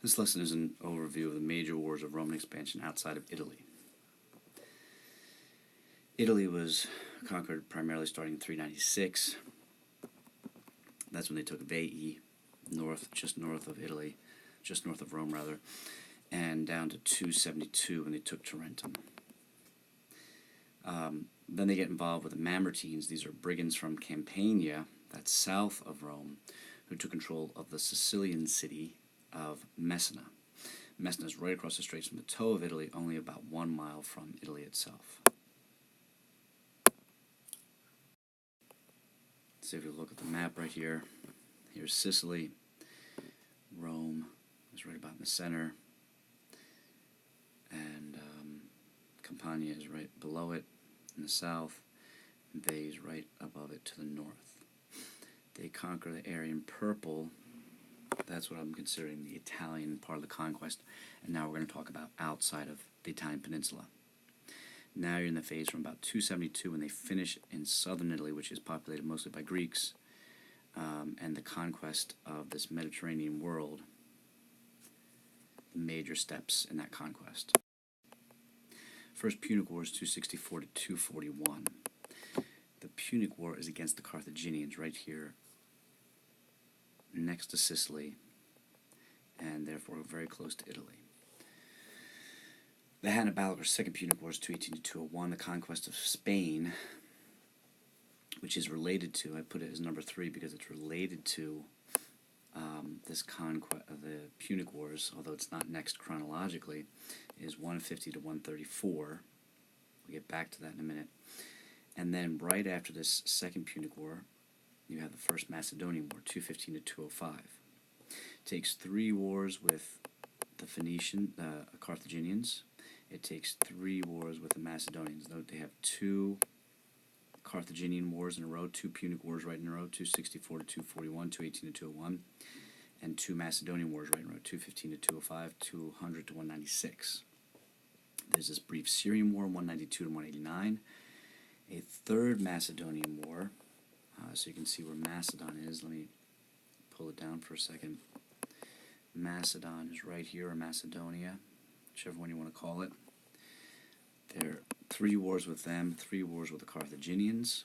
This lesson is an overview of the major wars of Roman expansion outside of Italy. Italy was conquered primarily starting in 396. That's when they took Veii, just north of Italy, just north of Rome rather, and down to 272 when they took Tarentum. Then they get involved with the Mamertines. These are brigands from Campania, that's south of Rome, who took control of the Sicilian city of Messina. Messina is right across the straits from the toe of Italy, only about 1 mile from Italy itself. So if you look at the map right here, here's Sicily. Rome is right about in the center, and Campania is right below it in the south, and Veii is right above it to the north. They conquer the area in purple. That's what I'm considering the Italian part of the conquest, and now we're going to talk about outside of the Italian peninsula. Now you're in the phase from about 272 when they finish in southern Italy, which is populated mostly by Greeks, and the conquest of this Mediterranean world, the major steps in that conquest. First Punic War is 264 to 241. The Punic War is against the Carthaginians right here next to Sicily, and therefore very close to Italy. The Hannibalic or Second Punic War is 218 to 201, the conquest of Spain, which is related to, I put it as number 3 because it's related to this conquest of the Punic Wars, although it's not next chronologically, is 150 to 134. We'll get back to that in a minute. And then right after this Second Punic War, you have the First Macedonian War, 215 to 205. It takes 3 wars with the Carthaginians. It takes 3 wars with the Macedonians. Note they have 2 Carthaginian wars in a row, 2 Punic Wars right in a row, 264 to 241, 218 to 201, and 2 Macedonian wars right in a row, 215 to 205, 200 to 196. There's this brief Syrian War, 192 to 189, a third Macedonian War, so you can see where Macedon is. Let me pull it down for a second. Macedon is right here, or Macedonia, whichever one you want to call it. There are 3 wars with them, 3 wars with the Carthaginians.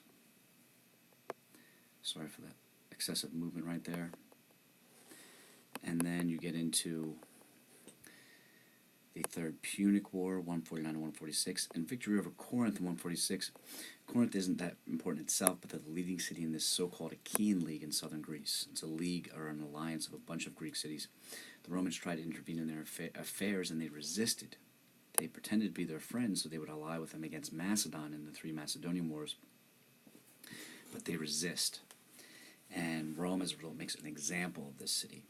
Sorry for that excessive movement right there. And then you get into the Third Punic War, 149 to 146, and victory over Corinth in 146. Corinth isn't that important itself, but they're the leading city in this so-called Achaean League in southern Greece. It's a league or an alliance of a bunch of Greek cities. The Romans tried to intervene in their affairs, and they resisted. They pretended to be their friends so they would ally with them against Macedon in the 3 Macedonian Wars, but they resist. And Rome, as a result, makes an example of this city,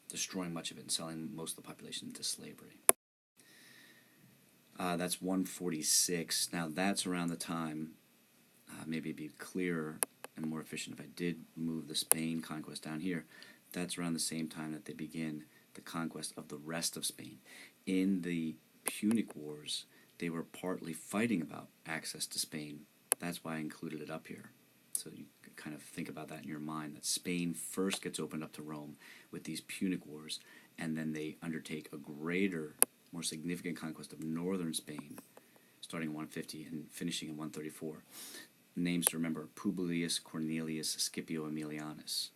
destroying much of it and selling most of the population into slavery. That's 146. Now that's around the time, maybe it'd be clearer and more efficient if I did move the Spain conquest down here. That's around the same time that they begin the conquest of the rest of Spain. In the Punic Wars, they were partly fighting about access to Spain. That's why I included it up here. So you could kind of think about that in your mind, that Spain first gets opened up to Rome with these Punic Wars, and then they undertake a greater, more significant conquest of northern Spain, starting in 150 and finishing in 134. Names to remember: Publius Cornelius Scipio Aemilianus,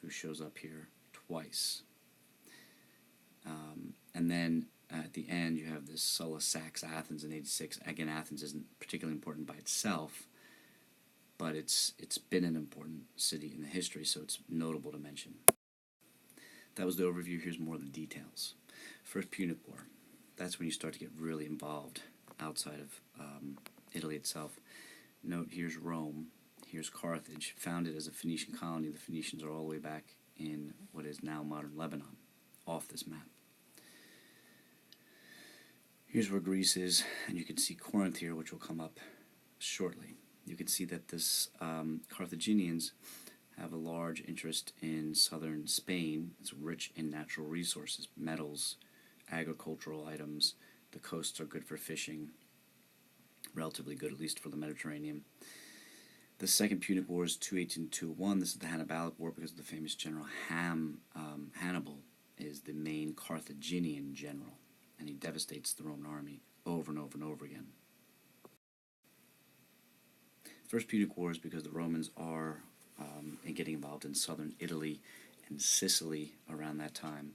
who shows up here twice. And then at the end you have this Sulla sacks Athens in 86. Again, Athens isn't particularly important by itself, but it's been an important city in the history, so it's notable to mention. That was the overview. Here's more of the details. First Punic War. That's when you start to get really involved outside of Italy itself. Note, here's Rome, here's Carthage, founded as a Phoenician colony. The Phoenicians are all the way back in what is now modern Lebanon, off this map. Here's where Greece is, and you can see Corinth here, which will come up shortly. You can see that this Carthaginians have a large interest in southern Spain. It's rich in natural resources, metals, agricultural items. The coasts are good for fishing, relatively good, at least for the Mediterranean. The Second Punic War is 218 to 201. This is the Hannibalic War because of the famous general Hannibal is the main Carthaginian general, and he devastates the Roman army over and over and over again. First Punic War is because the Romans are getting involved in southern Italy and Sicily around that time.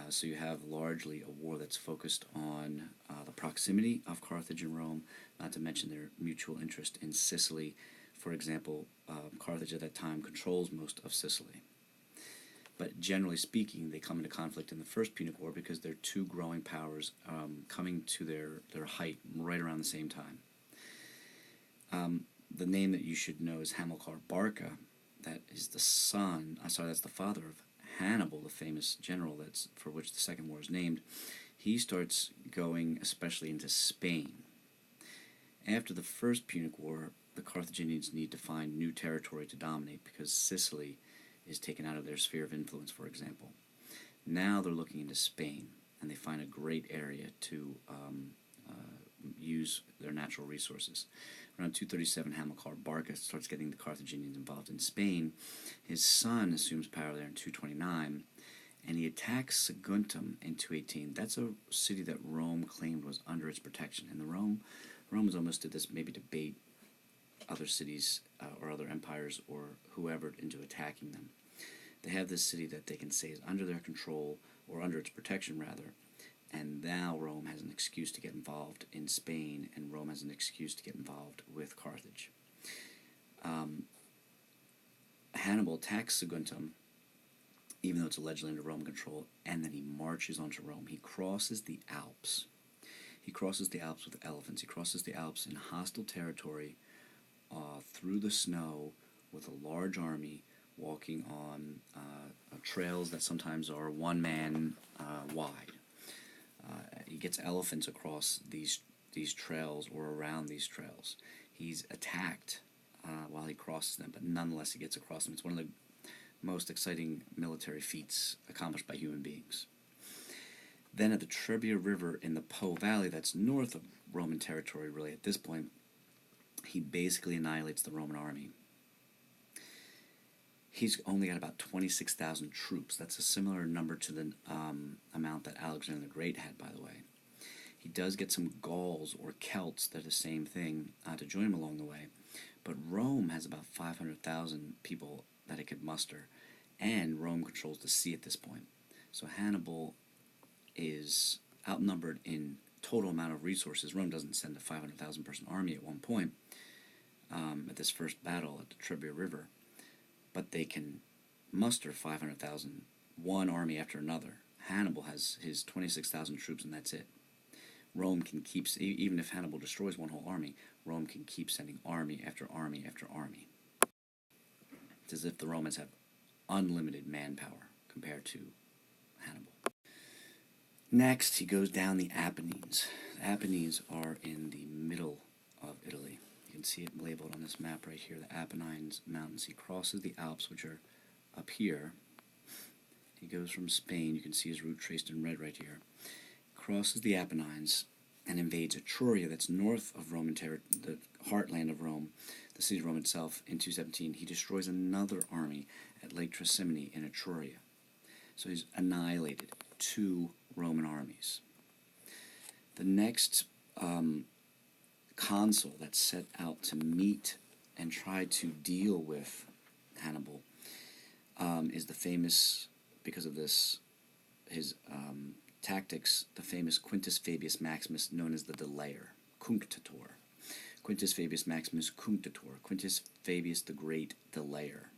So you have largely a war that's focused on the proximity of Carthage and Rome, not to mention their mutual interest in Sicily. For example, Carthage at that time controls most of Sicily. But generally speaking, they come into conflict in the First Punic War because they're two growing powers coming to their height right around the same time. The name that you should know is Hamilcar Barca. That is that's the father of Hannibal, the famous general for which the Second War is named. He starts going especially into Spain. After the First Punic War, the Carthaginians need to find new territory to dominate because Sicily is taken out of their sphere of influence, for example. Now they're looking into Spain, and they find a great area to use their natural resources. Around 237, Hamilcar Barca starts getting the Carthaginians involved in Spain. His son assumes power there in 229, and he attacks Saguntum in 218. That's a city that Rome claimed was under its protection, and the Romans almost did this maybe to bait other cities or other empires or whoever into attacking them. They have this city that they can say is under their control, or under its protection rather, and now Rome has an excuse to get involved in Spain, and Rome has an excuse to get involved with Carthage. Hannibal attacks Saguntum, even though it's allegedly under Roman control, and then he marches onto Rome. He crosses the Alps. He crosses the Alps with elephants. He crosses the Alps in hostile territory through the snow with a large army walking on trails that sometimes are 1 man wide. He gets elephants across these trails or around these trails. He's attacked while he crosses them, but nonetheless he gets across them. It's one of the most exciting military feats accomplished by human beings. Then at the Trebia River in the Po Valley, that's north of Roman territory really at this point, he basically annihilates the Roman army. He's only got about 26,000 troops. That's a similar number to the amount that Alexander the Great had, by the way. He does get some Gauls or Celts, they're the same thing, to join him along the way. But Rome has about 500,000 people that it could muster, and Rome controls the sea at this point. So Hannibal is outnumbered in total amount of resources. Rome doesn't send a 500,000 person army at one point at this first battle at the Trebia River, but they can muster 500,000, one army after another. Hannibal has his 26,000 troops, and that's it. Rome can keep, even if Hannibal destroys one whole army, Rome can keep sending army after army after army. It's as if the Romans have unlimited manpower compared to Hannibal. Next, he goes down the Apennines. The Apennines are in the middle of Italy. You can see it labeled on this map right here, the Apennines Mountains. He crosses the Alps, which are up here. He goes from Spain. You can see his route traced in red right here. Crosses the Apennines and invades Etruria, that's north of Roman territory, the heartland of Rome, the city of Rome itself, in 217. He destroys another army at Lake Trasimene in Etruria. So he's annihilated 2 Roman armies. The next consul that's set out to meet and try to deal with Hannibal is the famous, because of this, his tactics, the famous Quintus Fabius Maximus, known as the Delayer, Cunctator. Quintus Fabius Maximus Cunctator, Quintus Fabius the Great Delayer.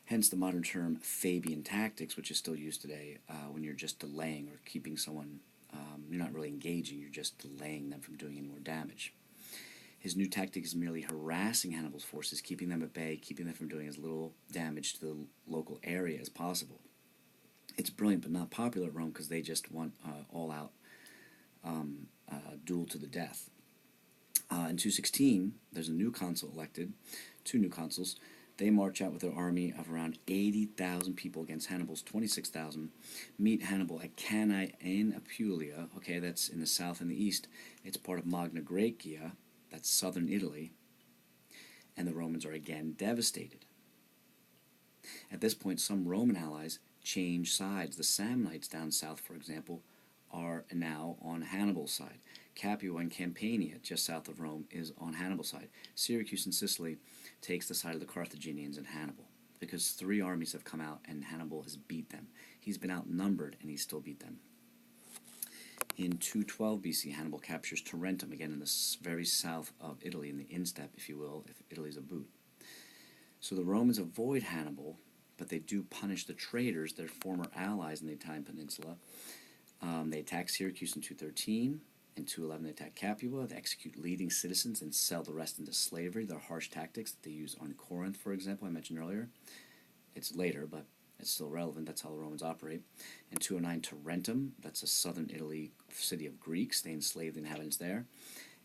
Hence the modern term Fabian tactics, which is still used today when you're just delaying or keeping someone, you're not really engaging, you're just delaying them from doing any more damage. His new tactic is merely harassing Hannibal's forces, keeping them at bay, keeping them from doing as little damage to the local area as possible. It's brilliant, but not popular at Rome because they just want all-out duel to the death. In 216, there's a new consul elected, 2 new consuls. They march out with an army of around 80,000 people against Hannibal's 26,000, meet Hannibal at Cannae in Apulia, okay, that's in the south and the east. It's part of Magna Graecia, that's southern Italy, and the Romans are again devastated. At this point, some Roman allies change sides. The Samnites down south, for example, are now on Hannibal's side. Capua and Campania, just south of Rome, is on Hannibal's side. Syracuse and Sicily takes the side of the Carthaginians and Hannibal, because 3 armies have come out and Hannibal has beat them. He's been outnumbered and he's still beat them. In 212 BC, Hannibal captures Tarentum, again in the very south of Italy, in the instep, if you will, if Italy's a boot. So the Romans avoid Hannibal, but they do punish the traitors, their former allies in the Italian peninsula. They attack Syracuse in 213. In 211, they attack Capua. They execute leading citizens and sell the rest into slavery. They're harsh tactics that they use on Corinth, for example, I mentioned earlier. It's later, but it's still relevant. That's how the Romans operate. In 209, Tarentum, that's a southern Italy city of Greeks. They enslave the inhabitants there.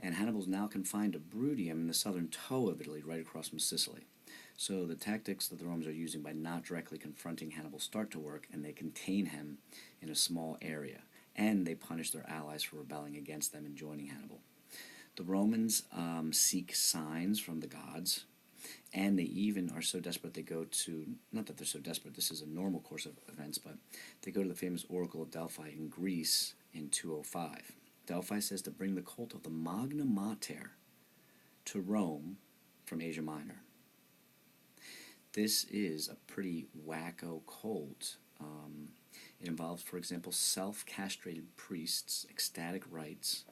And Hannibal's now confined to Bruttium in the southern toe of Italy, right across from Sicily. So the tactics that the Romans are using by not directly confronting Hannibal start to work, and they contain him in a small area. And they punish their allies for rebelling against them and joining Hannibal. The Romans seek signs from the gods, and they even are so desperate they go to, not that they're so desperate, this is a normal course of events, but they go to the famous Oracle of Delphi in Greece in 205. Delphi says to bring the cult of the Magna Mater to Rome from Asia Minor. This is a pretty wacko cult. It involves, for example, self-castrated priests, ecstatic rites.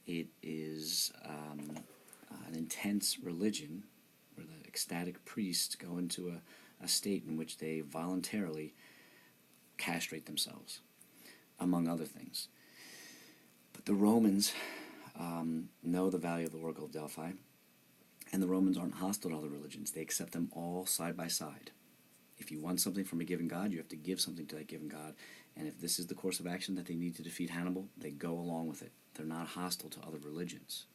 It is an intense religion where the ecstatic priests go into a state in which they voluntarily castrate themselves, among other things. But the Romans know the value of the Oracle of Delphi, and the Romans aren't hostile to other religions. They accept them all side by side. If you want something from a given god, you have to give something to that given god. And if this is the course of action that they need to defeat Hannibal, they go along with it. They're not hostile to other religions.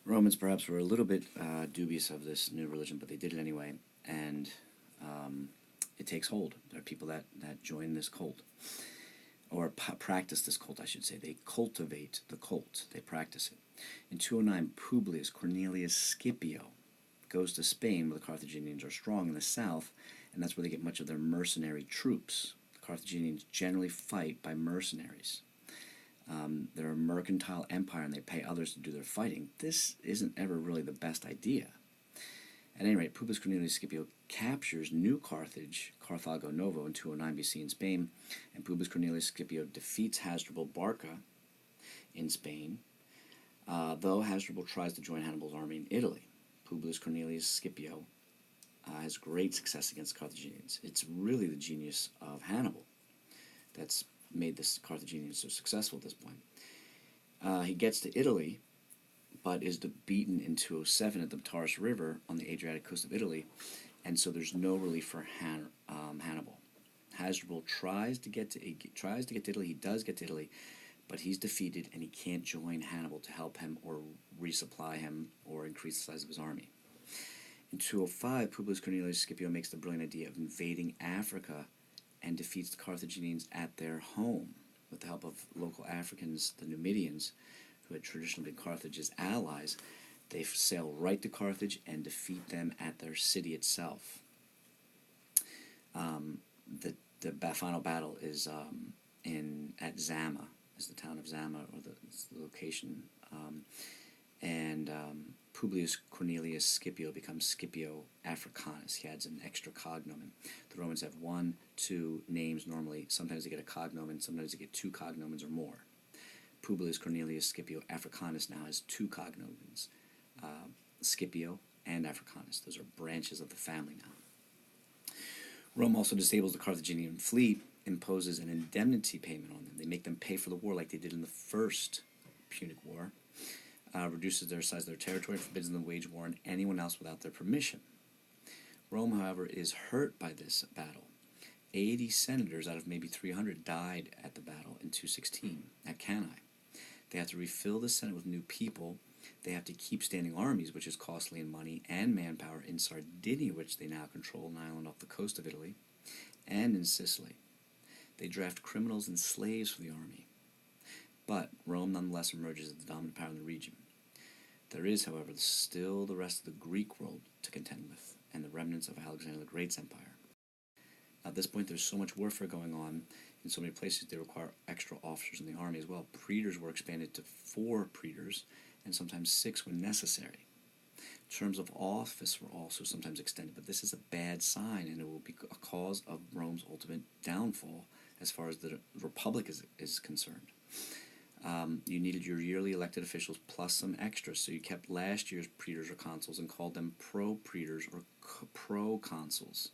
Romans perhaps were a little bit dubious of this new religion, but they did it anyway. And it takes hold. There are people that join this cult. Or practice this cult, I should say. They cultivate the cult. They practice it. In 209, Publius Cornelius Scipio goes to Spain, where the Carthaginians are strong in the south, and that's where they get much of their mercenary troops. The Carthaginians generally fight by mercenaries. They're a mercantile empire, and they pay others to do their fighting. This isn't ever really the best idea. At any rate, Publius Cornelius Scipio captures New Carthage, Carthago Novo, in 209 BC in Spain, and Publius Cornelius Scipio defeats Hasdrubal Barca in Spain, though Hasdrubal tries to join Hannibal's army in Italy. Publius Cornelius Scipio has great success against the Carthaginians. It's really the genius of Hannibal that's made this Carthaginians so successful at this point. He gets to Italy, but is beaten in 207 at the Taurus River on the Adriatic coast of Italy, and so there's no relief for Hannibal. Hasdrubal tries to get to Italy. He does get to Italy, but he's defeated, and he can't join Hannibal to help him or resupply him or increase the size of his army. In 205, Publius Cornelius Scipio makes the brilliant idea of invading Africa and defeats the Carthaginians at their home with the help of local Africans, the Numidians, who had traditionally been Carthage's allies. They sail right to Carthage and defeat them at their city itself. The final battle is at Zama, is the town of Zama, or the location, and Publius Cornelius Scipio becomes Scipio Africanus. He adds an extra cognomen. The Romans have 1, 2 names normally. Sometimes they get a cognomen, sometimes they get 2 cognomens or more. Publius Cornelius Scipio Africanus now has 2 cognomens, Scipio and Africanus. Those are branches of the family now. Rome also disables the Carthaginian fleet, imposes an indemnity payment on them. They make them pay for the war like they did in the first Punic War, reduces their size of their territory, forbids them to wage war on anyone else without their permission. Rome, however, is hurt by this battle. 80 senators out of maybe 300 died at the battle in 216 at Cannae. They have to refill the Senate with new people. They have to keep standing armies, which is costly in money and manpower, in Sardinia, which they now control, an island off the coast of Italy, and in Sicily. They draft criminals and slaves for the army. But Rome nonetheless emerges as the dominant power in the region. There is, however, still the rest of the Greek world to contend with, and the remnants of Alexander the Great's empire. At this point, there's so much warfare going on in so many places, they require extra officers in the army as well. Praetors were expanded to 4 praetors, and sometimes 6 when necessary. Terms of office were also sometimes extended, but this is a bad sign, and it will be a cause of Rome's ultimate downfall as far as the Republic is concerned. You needed your yearly elected officials plus some extras, so you kept last year's praetors or consuls and called them pro-praetors or pro-consuls.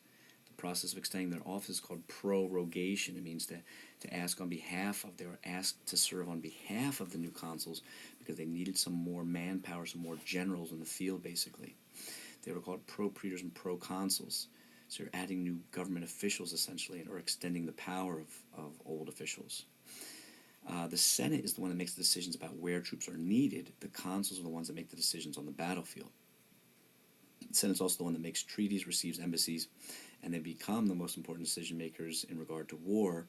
The process of extending their office is called prorogation. It means to ask on behalf of, they were asked to serve on behalf of the new consuls because they needed some more manpower, some more generals in the field, basically. They were called pro-praetors and pro-consuls. So you're adding new government officials, essentially, or extending the power of old officials. The Senate is the one that makes the decisions about where troops are needed. The consuls are the ones that make the decisions on the battlefield. The Senate's also the one that makes treaties, receives embassies, and they become the most important decision makers in regard to war,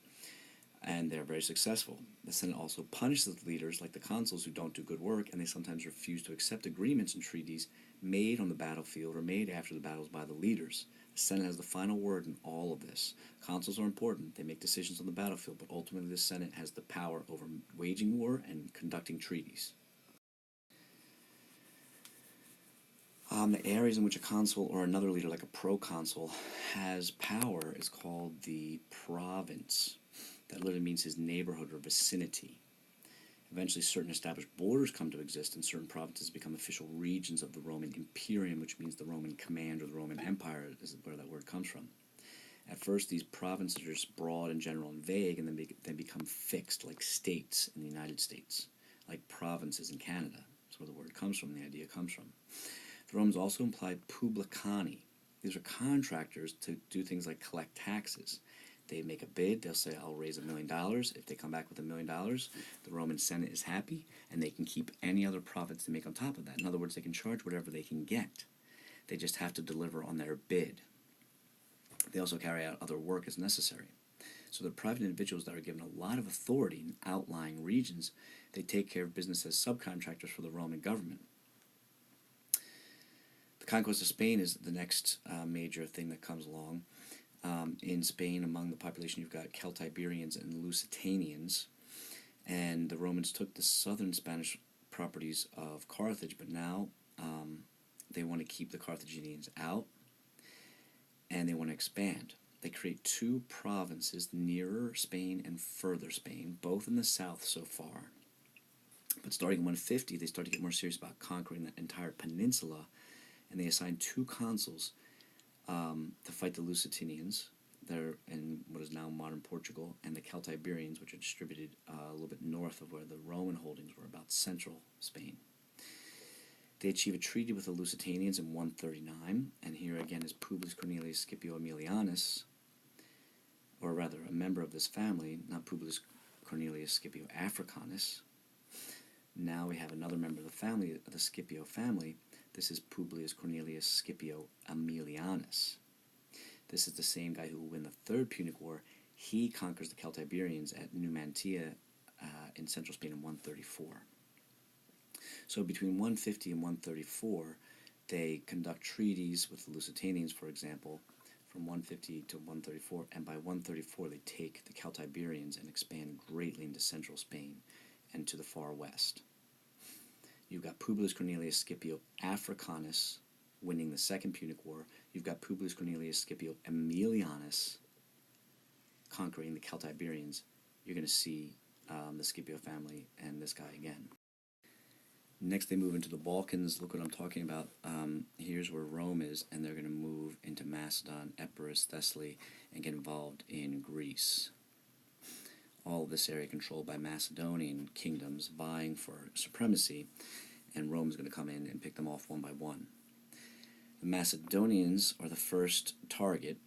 and they're very successful. The Senate also punishes the leaders, like the consuls, who don't do good work, and they sometimes refuse to accept agreements and treaties made on the battlefield or made after the battles by the leaders. The Senate has the final word in all of this. Consuls are important. They make decisions on the battlefield, but ultimately the Senate has the power over waging war and conducting treaties. The areas in which a consul or another leader, like a proconsul, has power is called the province. That literally means his neighborhood or vicinity. Eventually, certain established borders come to exist, and certain provinces become official regions of the Roman Imperium, which means the Roman command or the Roman Empire is where that word comes from. At first, these provinces are just broad and general and vague, and then become fixed, like states in the United States, like provinces in Canada. That's where the word comes from, the idea comes from. The Romans also implied publicani. These are contractors to do things like collect taxes. They make a bid, they'll say, I'll raise $1 million. If they come back with $1 million, the Roman Senate is happy, and they can keep any other profits they make on top of that. In other words, they can charge whatever they can get. They just have to deliver on their bid. They also carry out other work as necessary. So the private individuals that are given a lot of authority in outlying regions, they take care of business as subcontractors for the Roman government. The conquest of Spain is the next major thing that comes along. In Spain, among the population, you've got Celtiberians and Lusitanians, and the Romans took the southern Spanish properties of Carthage, but now they want to keep the Carthaginians out, and they want to expand. They create 2 provinces, nearer Spain and further Spain, both in the south so far. But starting in 150, they start to get more serious about conquering that entire peninsula, and they assign 2 consuls to fight the Lusitanians. They're in what is now modern Portugal, and the Celtiberians, which are distributed a little bit north of where the Roman holdings were, about central Spain. They achieve a treaty with the Lusitanians in 139, and here again is Publius Cornelius Scipio Aemilianus, or rather a member of this family, not Publius Cornelius Scipio Africanus. Now we have another member of the family, the Scipio family. This is Publius Cornelius Scipio Aemilianus. This is the same guy who will win the Third Punic War. He conquers the Celtiberians at Numantia in central Spain in 134. So between 150 and 134, they conduct treaties with the Lusitanians, for example, from 150 to 134, and by 134 they take the Celtiberians and expand greatly into central Spain and to the far west. You've got Publius Cornelius Scipio Africanus winning the Second Punic War. You've got Publius Cornelius Scipio Aemilianus conquering the Celtiberians. You're going to see the Scipio family and this guy again. Next they move into the Balkans. Look what I'm talking about. Here's where Rome is, and they're going to move into Macedon, Epirus, Thessaly, and get involved in Greece. All of this area controlled by Macedonian kingdoms vying for supremacy, and Rome's going to come in and pick them off one by one. The Macedonians are the first target.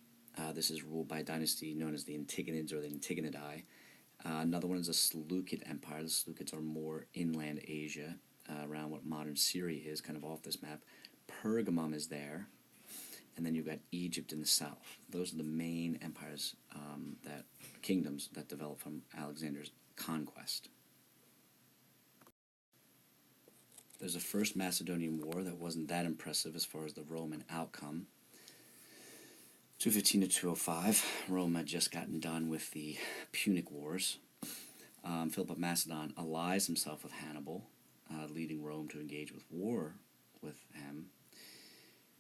This is ruled by a dynasty known as the Antigonids or the Antigonidi. Another one is the Seleucid Empire. The Seleucids are more inland Asia, around what modern Syria is, kind of off this map. Pergamum is there, and then you've got Egypt in the south. Those are the main empires, kingdoms that developed from Alexander's conquest. There's a first Macedonian War that wasn't that impressive as far as the Roman outcome. 215 to 205, Rome had just gotten done with the Punic Wars. Philip of Macedon allies himself with Hannibal, leading Rome to engage with war with him.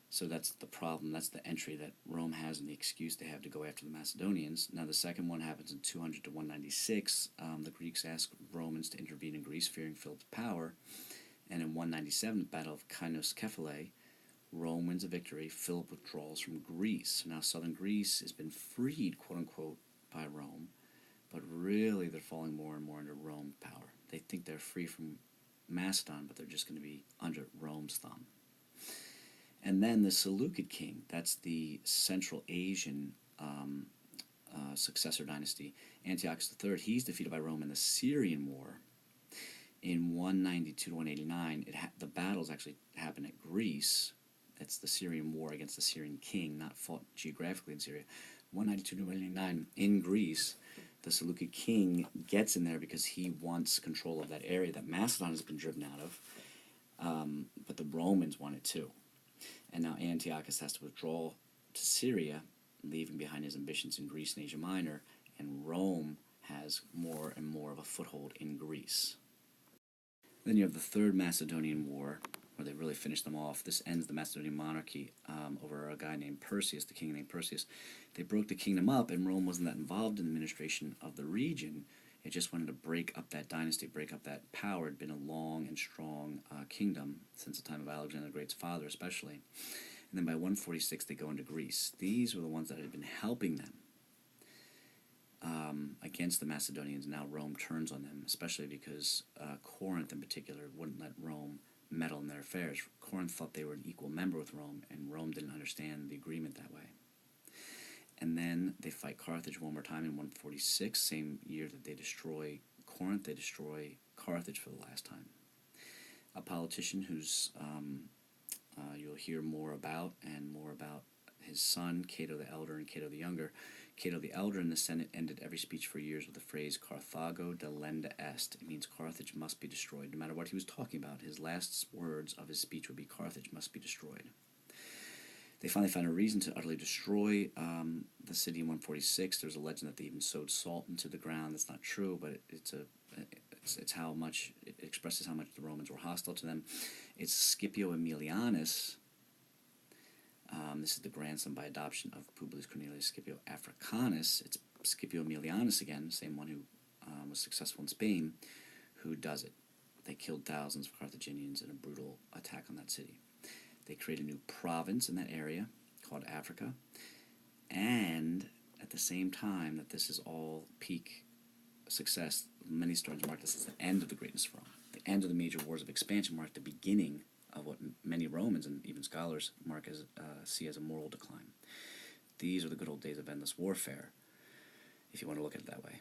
So that's the problem. That's the entry that Rome has and the excuse they have to go after the Macedonians. Now the second one happens in 200 to 196. The Greeks ask Romans to intervene in Greece, fearing Philip's power. And in 197, the Battle of Kynos Kephale, Rome wins a victory. Philip withdraws from Greece. Now southern Greece has been freed, quote-unquote, by Rome, but really they're falling more and more under Rome's power. They think they're free from Macedon, but they're just going to be under Rome's thumb. And then the Seleucid king, that's the Central Asian successor dynasty, Antiochus III, he's defeated by Rome in the Syrian War. In 192 to 189, the battles actually happen at Greece. It's the Syrian War against the Syrian king, not fought geographically in Syria. 192 to 189 in Greece, the Seleucid king gets in there because he wants control of that area that Macedon has been driven out of, but the Romans want it too. And now Antiochus has to withdraw to Syria, leaving behind his ambitions in Greece and Asia Minor, and Rome has more and more of a foothold in Greece. Then you have the Third Macedonian War, where they really finish them off. This ends the Macedonian monarchy over a guy named Perseus, the king named Perseus. They broke the kingdom up, and Rome wasn't that involved in the administration of the region. It just wanted to break up that dynasty, break up that power. It had been a long and strong kingdom since the time of Alexander the Great's father especially. And then by 146 they go into Greece. These were the ones that had been helping them against the Macedonians. Now Rome turns on them, especially because Corinth in particular wouldn't let Rome meddle in their affairs. Corinth thought they were an equal member with Rome, and Rome didn't understand the agreement that way. And then they fight Carthage one more time in 146, same year that they destroy Corinth, they destroy Carthage for the last time. A politician who's you'll hear more about, and more about his son, Cato the Elder and Cato the Younger. Cato the Elder in the Senate ended every speech for years with the phrase Carthago delenda est. It means Carthage must be destroyed. No matter what he was talking about, his last words of his speech would be Carthage must be destroyed. They finally found a reason to utterly destroy the city in 146. There's a legend that they even sowed salt into the ground. That's not true, but it's how much it expresses how much the Romans were hostile to them. It's Scipio Aemilianus. This is the grandson by adoption of Publius Cornelius Scipio Africanus. It's Scipio Aemilianus again, same one who was successful in Spain, who does it. They killed thousands of Carthaginians in a brutal attack on that city. They create a new province in that area called Africa, and at the same time that this is all peak success, many historians mark this as the end of the greatness of Rome. The end of the major wars of expansion marked the beginning of what many Romans and even scholars see as a moral decline. These are the good old days of endless warfare, if you want to look at it that way.